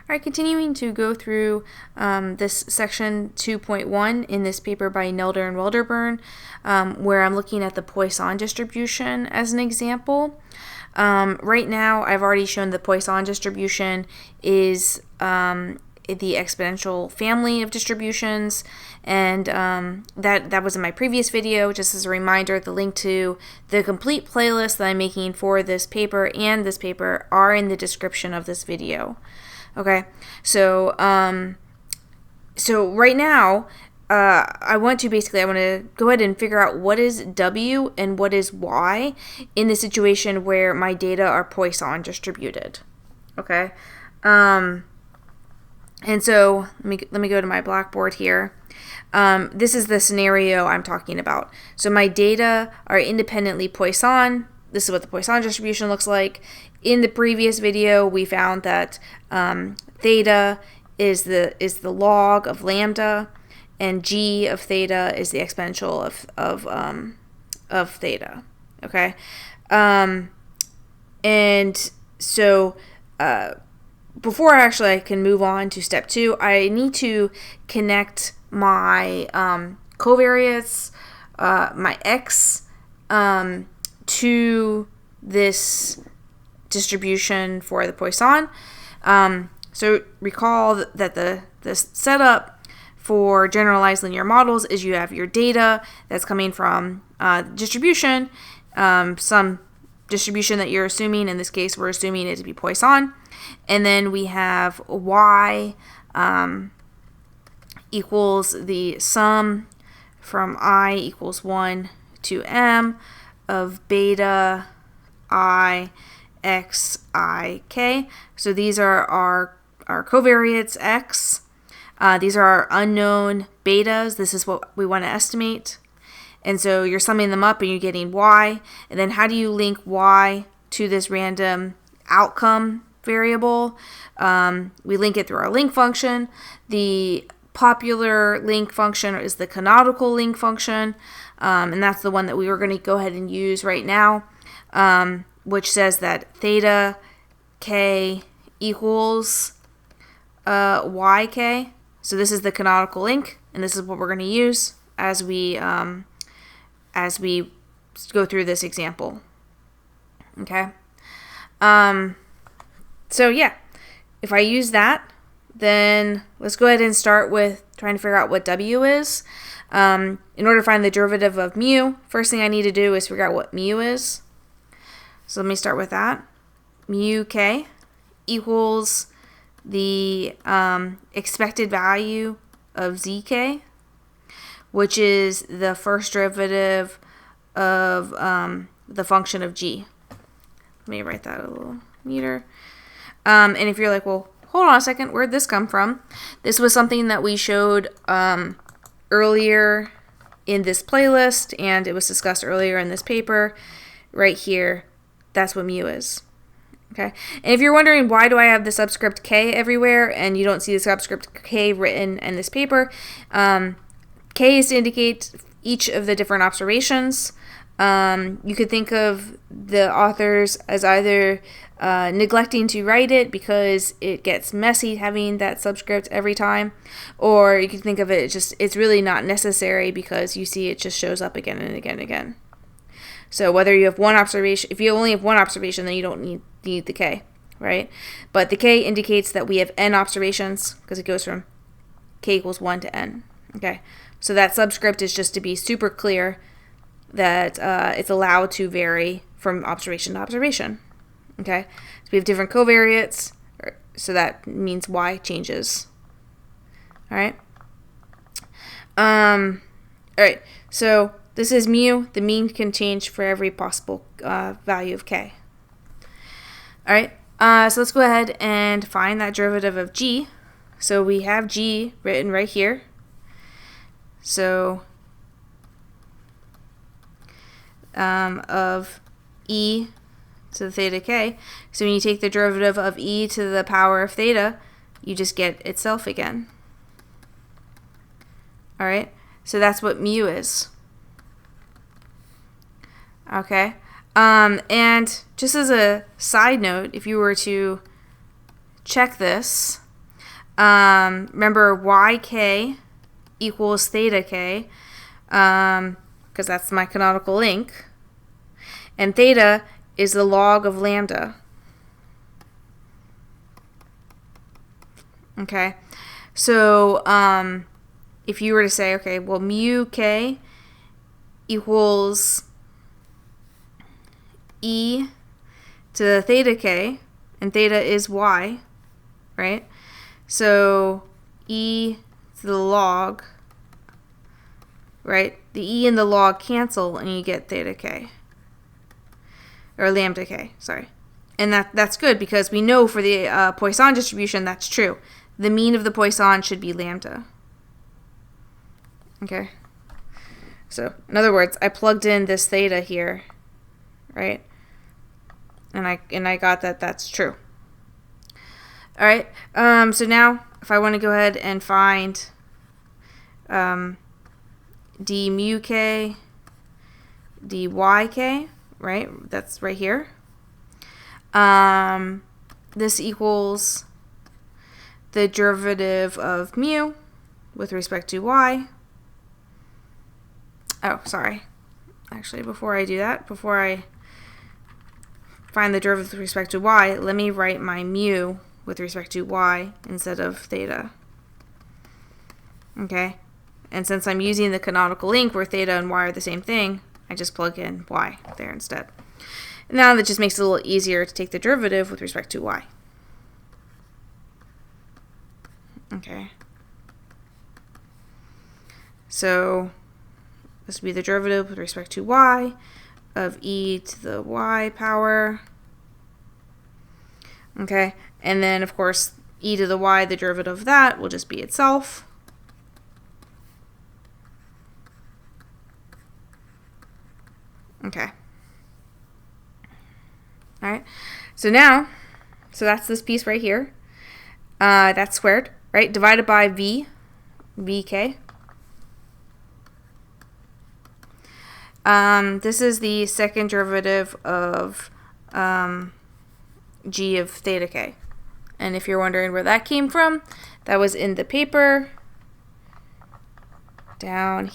All right, continuing to go through this section 2.1 in this paper by Nelder and Wedderburn, where I'm looking at the Poisson distribution as an example. Right now, I've already shown the Poisson distribution is the exponential family of distributions, and that was in my previous video. Just as a reminder, the link to the complete playlist that I'm making for this paper and this paper are in the description of this video. Okay, so right now, I want to go ahead and figure out what is W and what is Y in the situation where my data are Poisson distributed. Okay, and so let me go to my Blackboard here. This is the scenario I'm talking about. So my data are independently Poisson. This is what the Poisson distribution looks like. In the previous video, we found that theta is the log of lambda, and g of theta is the exponential of theta. Okay, and so before I can move on to step 2, I need to connect my covariates, my x, to this distribution for the Poisson. So recall that the setup for generalized linear models is you have your data that's coming from distribution, some distribution that you're assuming. In this case, we're assuming it to be Poisson. And then we have y equals the sum from I equals 1 to m of beta I x I k. So these are our covariates x. These are our unknown betas. This is what we want to estimate. And so you're summing them up and you're getting y. And then how do you link y to this random outcome variable? We link it through our link function. The popular link function is the canonical link function. And that's the one that we were going to go ahead and use right now, which says that theta k equals yk. So this is the canonical link, and this is what we're going to use as we go through this example. Okay. So yeah, if I use that, then let's go ahead and start with trying to figure out what W is. In order to find the derivative of mu, first thing I need to do is figure out what mu is. So let me start with that. Mu k equals the expected value of zk, which is the first derivative of the function of g. Let me write that a little neater. And if you're like, well, hold on a second, where'd this come from? This was something that we showed earlier in this playlist, and it was discussed earlier in this paper. Right here, that's what mu is. Okay, and if you're wondering why do I have the subscript k everywhere and you don't see the subscript k written in this paper, k is to indicate each of the different observations. You could think of the authors as either neglecting to write it because it gets messy having that subscript every time, or you could think of it it's really not necessary because you see it just shows up again and again and again. So whether you have one observation, if you only have one observation, then you don't need the k, right? But the k indicates that we have n observations because it goes from k equals 1 to n. Okay, so that subscript is just to be super clear that it's allowed to vary from observation to observation. Okay, so we have different covariates, so that means y changes. All right. All right. So this is mu. The mean can change for every possible value of k. All right. So let's go ahead and find that derivative of g. So we have g written right here. So of e to the theta k. So when you take the derivative of e to the power of theta, you just get itself again. All right. So that's what mu is. Okay. And just as a side note, if you were to check this, Remember, yk equals theta k, because that's my canonical link. And theta is the log of lambda. Okay, so if you were to say, okay, well, mu k equals e to the theta k, and theta is y, right? So e to the log, right? The e and the log cancel, and you get theta k, or lambda k, sorry. And that's good, because we know for the Poisson distribution that's true. The mean of the Poisson should be lambda. Okay. So, in other words, I plugged in this theta here, right? And I got that that's true. All right. So now, if I want to go ahead and find d mu k, dy k, right? That's right here. This equals the derivative of mu with respect to y. Oh, sorry. Actually, before I do that, before I find the derivative with respect to y, let me write my mu with respect to y instead of theta. Okay? And since I'm using the canonical link where theta and y are the same thing, I just plug in y there instead. Now that just makes it a little easier to take the derivative with respect to y. Okay. So this would be the derivative with respect to y of e to the y power. Okay. And then, of course, e to the y, the derivative of that will just be itself. Okay. All right. So now, so that's this piece right here. That's squared, right? Divided by vk. This is the second derivative of g of theta k. And if you're wondering where that came from, that was in the paper down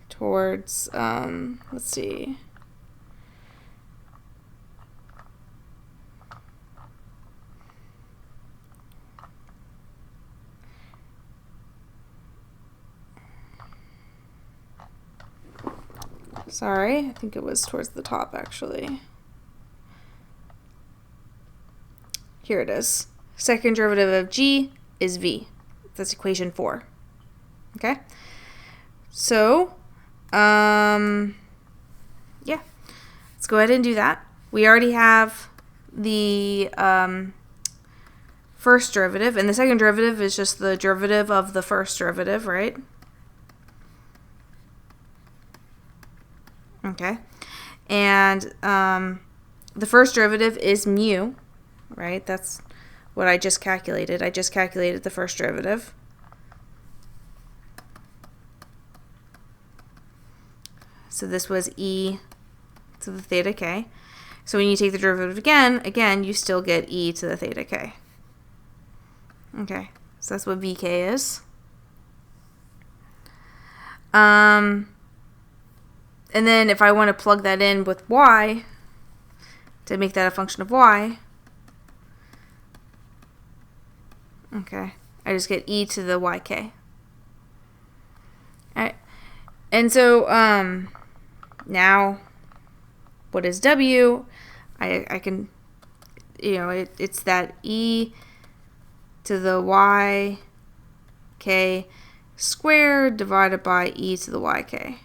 towards, let's see. Sorry, I think it was towards the top, actually. Here it is. Second derivative of g is v. That's equation 4. Okay? So, yeah. Let's go ahead and do that. We already have the first derivative, and the second derivative is just the derivative of the first derivative, right? Okay, and the first derivative is mu, right? That's what I just calculated. I just calculated the first derivative. So this was e to the theta k. So when you take the derivative again, you still get e to the theta k. Okay, so that's what vk is. And then if I want to plug that in with y, to make that a function of y, okay, I just get e to the yk. Alright, and so now what is w? I can, it's that e to the yk squared divided by e to the yk.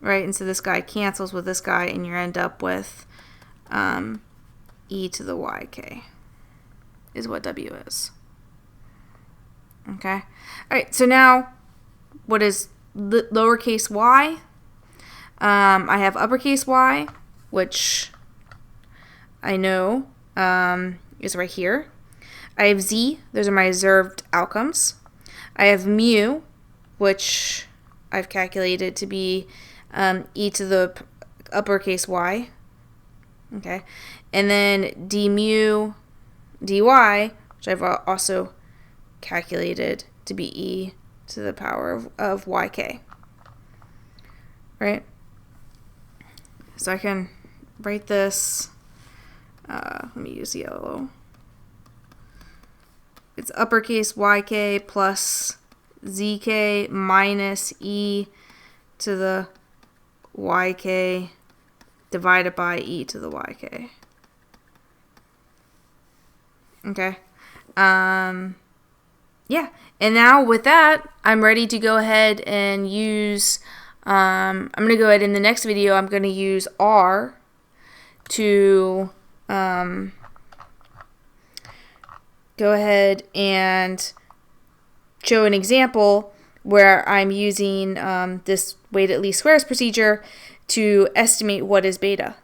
Right, and so this guy cancels with this guy, and you end up with e to the yk is what w is. Okay. All right, so now what is lowercase y? I have uppercase y, which I know is right here. I have z. Those are my observed outcomes. I have mu, which I've calculated to be e to the uppercase y, okay, and then d mu dy, which which I've also calculated to be e to the power of yk. Right? So I can write this, let me use yellow. It's uppercase yk plus zk minus e to the yk divided by e to the yk. Okay. Yeah. And now with that, I'm ready to go ahead and use, I'm going to go ahead in the next video, I'm going to use R to go ahead and show an example where I'm using this weighted least squares procedure to estimate what is beta.